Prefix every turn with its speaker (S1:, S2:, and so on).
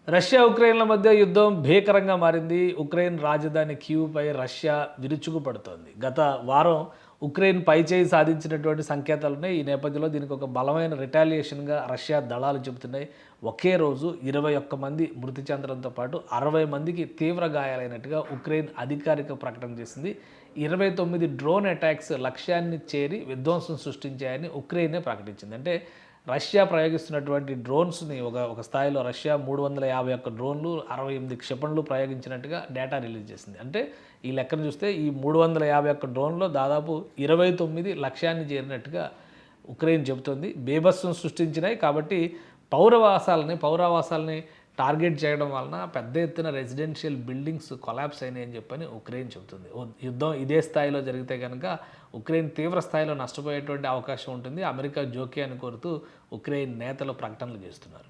S1: Russia ఉక్రెయిన్ల మధ్య యుద్ధం భీకరంగా మారింది. ఉక్రెయిన్ రాజధాని కీవ్‌పై రష్యా విరుచుకుపడుతోంది. గత వారం ఉక్రెయిన్ పైచేయి సాధించినటువంటి సంకేతాలున్నాయి. ఈ నేపథ్యంలో దీనికి ఒక బలమైన రిటాలియేషన్‌గా రష్యా దళాలు చెబుతున్నాయి. ఒకే రోజు 21 మంది మృతి చెందడంతో పాటు 60 మందికి తీవ్ర గాయాలైనట్టుగా ఉక్రెయిన్ అధికారిక ప్రకటన చేసింది. 29 డ్రోన్ అటాక్స్ లక్ష్యాన్ని చేరి విధ్వంసం సృష్టించాయని ఉక్రెయినే ప్రకటించింది. అంటే రష్యా ప్రయోగిస్తున్నటువంటి డ్రోన్స్‌ని ఒక స్థాయిలో రష్యా 351 డ్రోన్లు, 68 క్షిపణులు ప్రయోగించినట్టుగా డేటా రిలీజ్ చేసింది. అంటే ఈ లెక్కను చూస్తే ఈ 351 డ్రోన్‌లో దాదాపు 29 లక్ష్యాన్ని చేరినట్టుగా ఉక్రెయిన్ చెబుతోంది. బీభత్సం సృష్టించినాయి కాబట్టి పౌరావాసాలని టార్గెట్ చేయడం వలన పెద్ద ఎత్తున రెసిడెన్షియల్ బిల్డింగ్స్ కొలాప్స్ అయినాయని చెప్పని ఉక్రెయిన్ చెబుతుంది. యుద్ధం ఇదే స్థాయిలో జరిగితే కనుక ఉక్రెయిన్ తీవ్ర స్థాయిలో నష్టపోయేటువంటి అవకాశం ఉంటుంది. అమెరికా జోక్యాన్ని కోరుతూ ఉక్రెయిన్ నేతలు ప్రకటనలు చేస్తున్నారు.